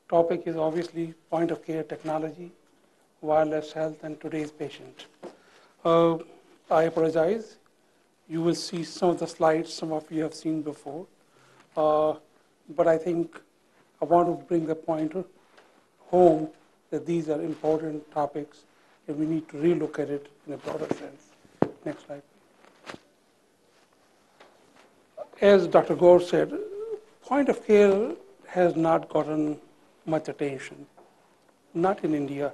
topic is obviously point of care technology, wireless health, and today's patient. Uh, I apologize. You will see some of the slides some of you have seen before. But I think I want to bring the point home that these are important topics and we need to relook at it in a broader sense. Next slide. As Dr. Gore said, point of care has not gotten much attention. Not in India.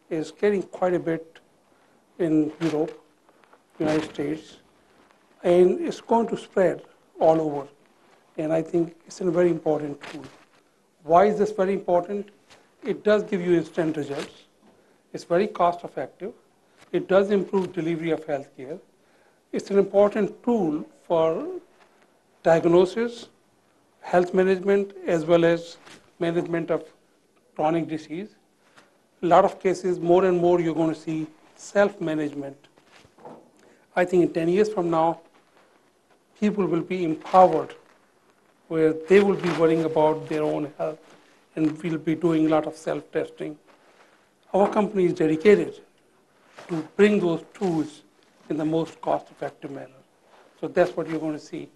It's getting quite a bit in Europe, United States, and it's going to spread all over. And I think it's a very important tool. Why is this very important? It does give you instant results. It's very cost effective. It does improve delivery of healthcare. It's an important tool for diagnosis, health management, as well as management of chronic disease. A lot of cases, more and more, you're going to see self-management. I think in 10 years from now, people will be empowered where they will be worrying about their own health and will be doing a lot of self-testing. Our company is dedicated to bring those tools in the most cost-effective manner. So that's what you're going to see.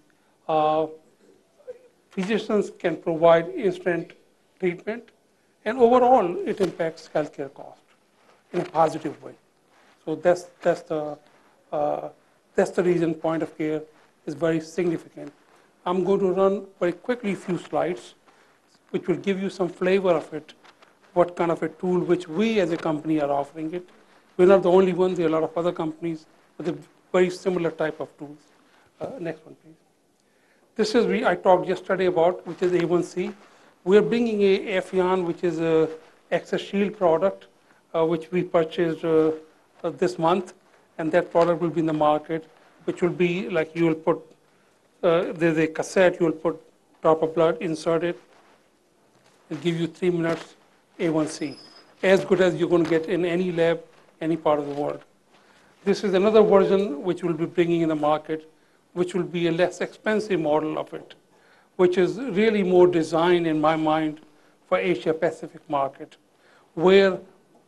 Physicians can provide instant treatment, and overall, it impacts healthcare cost in a positive way. So that's the reason point of care is very significant. I'm going to run very quickly a few slides, which will give you some flavor of it, what kind of a tool which we as a company are offering it. We're not the only ones. There are a lot of other companies with a very similar type of tools. Next one, please. This is I talked yesterday about, which is A1C. We're bringing a Ephion, which is a Access Shield product, which we purchased this month, and that product will be in the market, which will be like you will put, there's a cassette, you will put drop of blood, insert it, it'll give you 3 minutes A1C, as good as you're going to get in any lab, any part of the world. This is another version which we'll be bringing in the market, which will be a less expensive model of it, which is really more designed in my mind for Asia Pacific market, where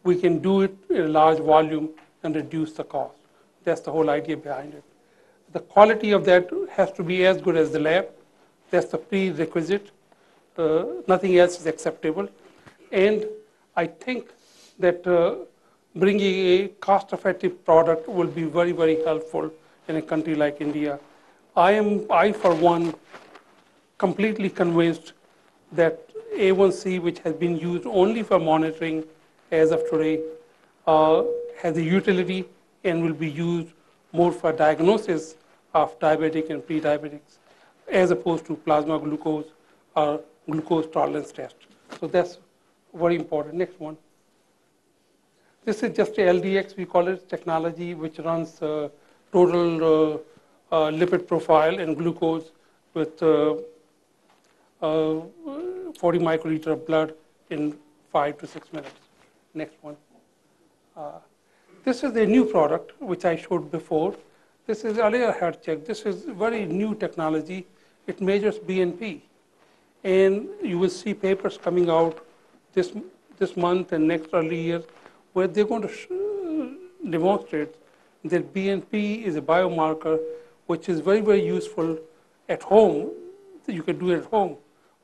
we can do it in a large volume and reduce the cost. That's the whole idea behind it. The quality of that has to be as good as the lab. That's the prerequisite. Nothing else is acceptable. And I think that bringing a cost-effective product will be very, very helpful in a country like India. I for one, completely convinced that A1C, which has been used only for monitoring as of today, has a utility and will be used more for diagnosis of diabetic and pre-diabetics, as opposed to plasma glucose or glucose tolerance test. So that's very important. Next one. This is just a LDX, we call it, technology, which runs total lipid profile and glucose with 40 microliter of blood in 5 to 6 minutes. Next one. This is a new product which I showed before. This is earlier heart check. This is very new technology. It measures BNP. And you will see papers coming out this month and next early year where they're going to demonstrate that BNP is a biomarker which is very, very useful at home. You can do it at home,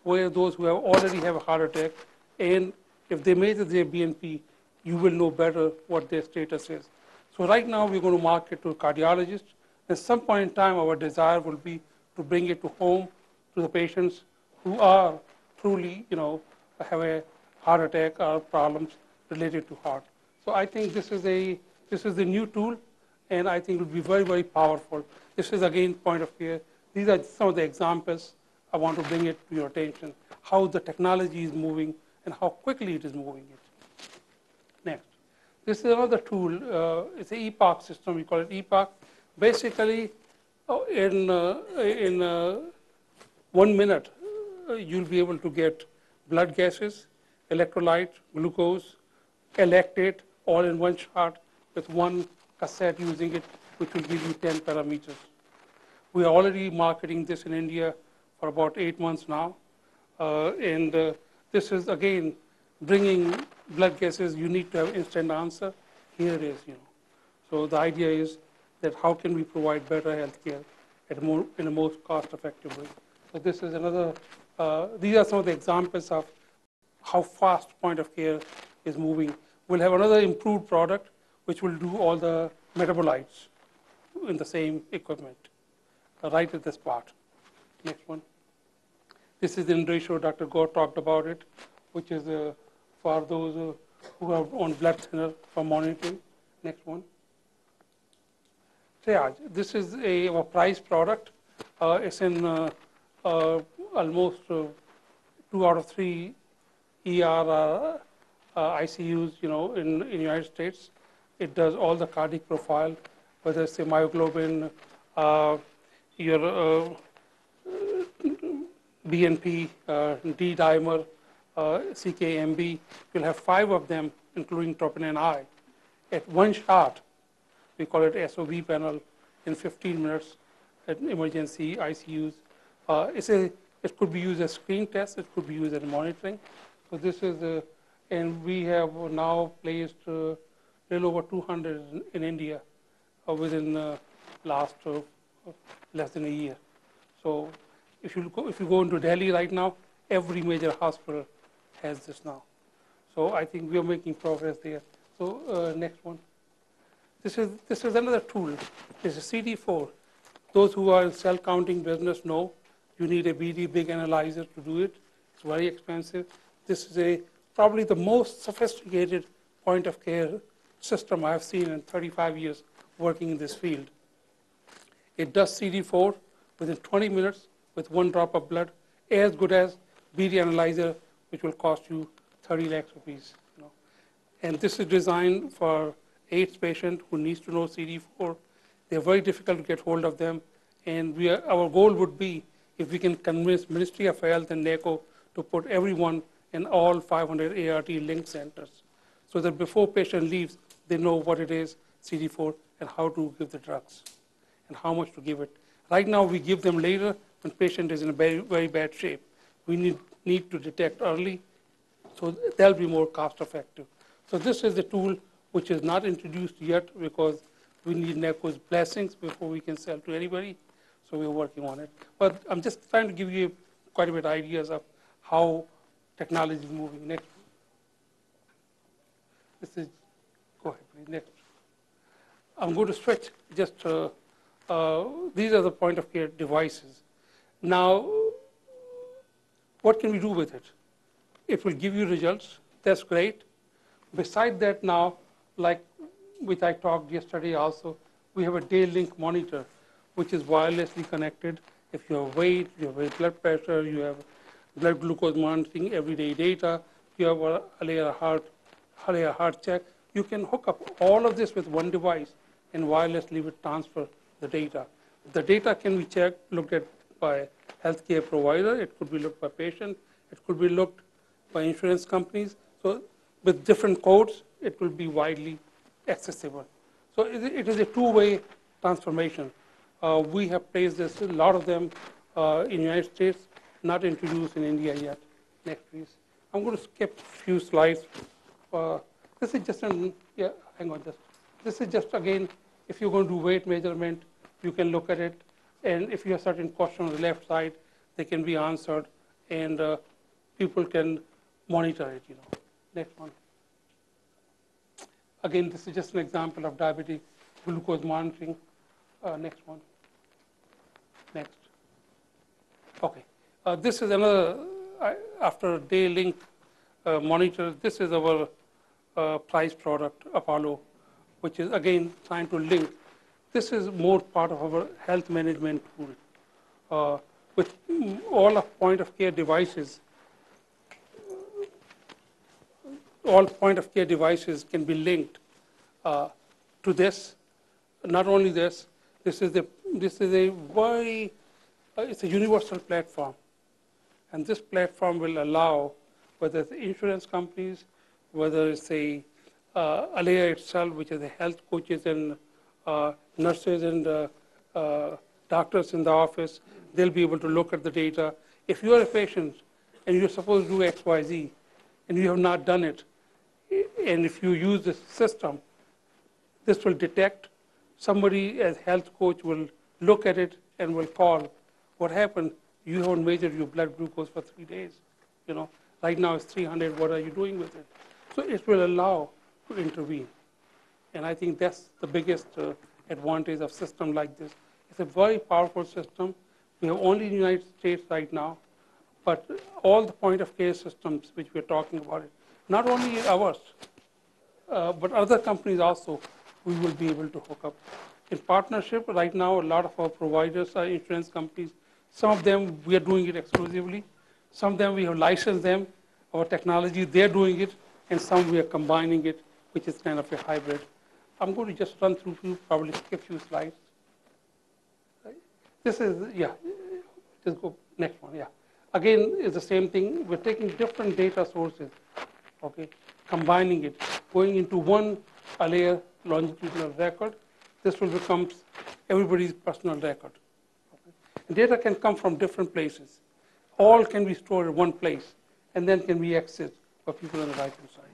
where those who already have a heart attack, and if they measure their BNP, you will know better what their status is. So right now, we're going to market to cardiologists. At some point in time, our desire will be to bring it to home to the patients who are truly, have a heart attack or problems related to heart. So I think this is a new tool, and I think it will be very, very powerful. This is, again, point of care. These are some of the examples. I want to bring it to your attention, how the technology is moving and how quickly it is moving it. Next. This is another tool. It's an EPOC system. We call it EPOC. Basically, in 1 minute, you'll be able to get blood gases, electrolyte, glucose, lactate, all in one shot with one cassette using it, which will give you 10 parameters. We are already marketing this in India for about 8 months now. And this is, again, bringing blood gases. You need to have instant answer. Here it is, So the idea is that how can we provide better health care in a most cost-effective way. So this is another, these are some of the examples of how fast point of care is moving. We'll have another improved product which will do all the metabolites in the same equipment, right at this part. Next one. This is in ratio. Dr. Gore talked about it, which is for those who are on blood thinner for monitoring. Next one. Triage. This is a price product. It's in almost 2 out of 3 ER ICUs, in the United States. It does all the cardiac profile, whether it's the myoglobin, your BNP, D dimer, CKMB. You'll have 5 of them, including troponin I, at one shot. We call it SOB panel in 15 minutes at emergency ICUs. It could be used as screen test. It could be used as monitoring. So this is, and we have now placed a little over 200 in India within last less than a year. So if you go into Delhi right now, every major hospital has this now. So I think we are making progress there. So next one. This is another tool. This is CD4. Those who are in cell counting business know you need a BD big analyzer to do it. It's very expensive. This is probably the most sophisticated point of care system I've seen in 35 years working in this field. It does CD4 within 20 minutes with 1 drop of blood, as good as BD analyzer, which will cost you 30 lakhs rupees. And this is designed for AIDS patient who needs to know CD4. They're very difficult to get hold of them. And our goal would be if we can convince Ministry of Health and NACO to put everyone in all 500 ART link centers so that before patient leaves, they know what it is, CD4, and how to give the drugs and how much to give it. Right now, we give them later when patient is in a very, very bad shape. We need to detect early, so that'll be more cost effective. So this is the tool which is not introduced yet because we need NACO's blessings before we can sell to anybody. So we're working on it. But I'm just trying to give you quite a bit of ideas of how technology is moving. Next. This is, go ahead, please. Next. I'm going to switch just, these are the point of care devices. Now, what can we do with it? It will give you results. That's great. Beside that now, like which I talked yesterday also, we have a day-link monitor, which is wirelessly connected. If you have weight, you have blood pressure, you have blood glucose monitoring, everyday data, you have a heart check, you can hook up all of this with one device and wirelessly transfer the data. The data can be looked at by healthcare provider. It could be looked by patient. It could be looked by insurance companies. So with different codes, it will be widely accessible. So it is a two-way transformation. We have placed this, a lot of them in the United States, not introduced in India yet. Next, please. I'm going to skip a few slides. This is just this is just, again, if you're going to do weight measurement, you can look at it. And if you have certain questions on the left side, they can be answered. And people can monitor it, Next one. Again, this is just an example of diabetic glucose monitoring. Next one. Next. Okay. This is another, after day link monitor, this is our price product, Apollo, which is, again, trying to link. This is more part of our health management tool. With all of point of care devices, all point of care devices can be linked to this. Not only this, this is a very, it's a universal platform. And this platform will allow, whether it's insurance companies, whether it's Alea itself, which is the health coaches and nurses and doctors in the office, they'll be able to look at the data. If you are a patient and you're supposed to do X, Y, Z, and you have not done it, and if you use this system, this will detect. Somebody as health coach will look at it and will call. What happened? You haven't measured your blood glucose for 3 days. Right now it's 300. What are you doing with it? So it will allow to intervene. And I think that's the biggest advantage of system like this. It's a very powerful system. We have only in the United States right now, but all the point of care systems which we're talking about, not only ours, but other companies also, we will be able to hook up. In partnership, right now, a lot of our providers are insurance companies. Some of them, we are doing it exclusively. Some of them, we have licensed them, our technology, they're doing it, and some we are combining it, which is kind of a hybrid. I'm going to just run through, probably skip a few slides. This is, yeah, just go next one, yeah. Again, it's the same thing. We're taking different data sources, okay, combining it, going into one layer longitudinal record. This will become everybody's personal record. Okay. And data can come from different places. All can be stored in one place, and then can be accessed by people on the right-hand side.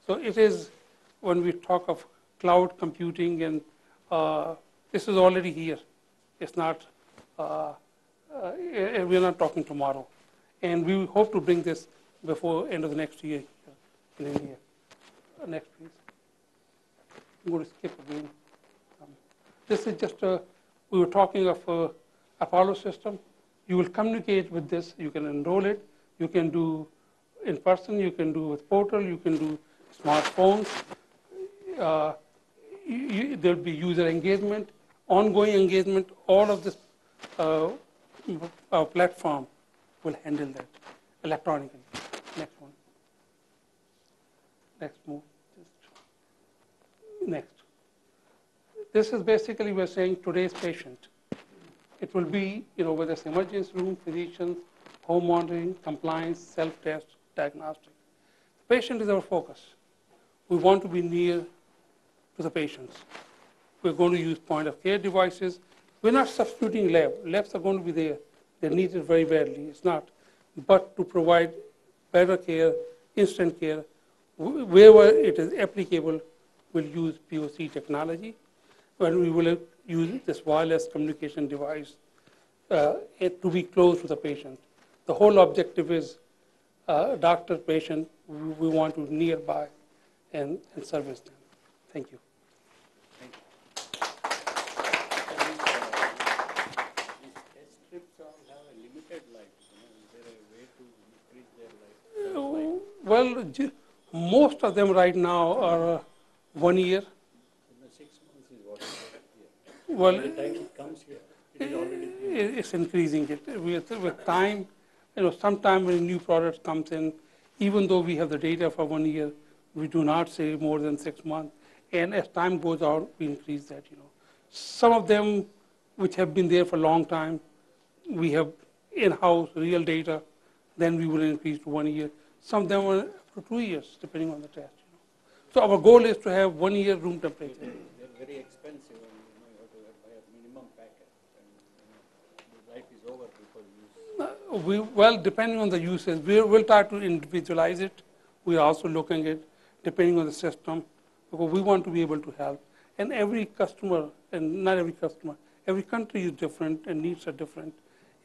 So it is, when we talk of cloud computing, and this is already here. It's not, we're not talking tomorrow. And we hope to bring this before end of the next year in India. Next, please. I'm going to skip again. This is just we were talking of Apollo system. You will communicate with this. You can enroll it. You can do in person. You can do with portal. You can do smartphones. There'll be user engagement, ongoing engagement. All of this platform will handle that electronically. Next one. Next move. Next. This is basically, we're saying today's patient. It will be, whether it's emergency room, physicians, home monitoring, compliance, self-test, diagnostic. The patient is our focus. We want to be near to the patients. We're going to use point-of-care devices. We're not substituting lab. Labs are going to be there. They're needed very badly. It's not. But to provide better care, instant care, wherever it is applicable, we'll use POC technology, when we will use this wireless communication device to be close to the patient. The whole objective is doctor, patient, we want to nearby and service them. Thank you. Thank you. These test strips all have a limited life. Is there a way to increase their life? Well, most of them right now are 1 year. 6 months is what is here. Well, By the time it comes here, it is already it's increasing it with time. Sometime when new products comes in, even though we have the data for 1 year, we do not say more than 6 months. And as time goes on, we increase that. Some of them, which have been there for a long time, we have in-house real data. Then we will increase to 1 year. Some of them are for 2 years, depending on the test. So our goal is to have 1 year room temperature. They're very expensive, and you have to buy a minimum packet, and the life is over before use. Well, depending on the uses, we'll try to individualize it. We are also looking at depending on the system, because we want to be able to help. And every customer, and not every customer, every country is different and needs are different.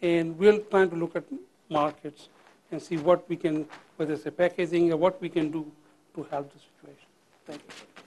And we're trying to look at markets and see what we can, whether it's a packaging or what we can do to help the situation. Thank you.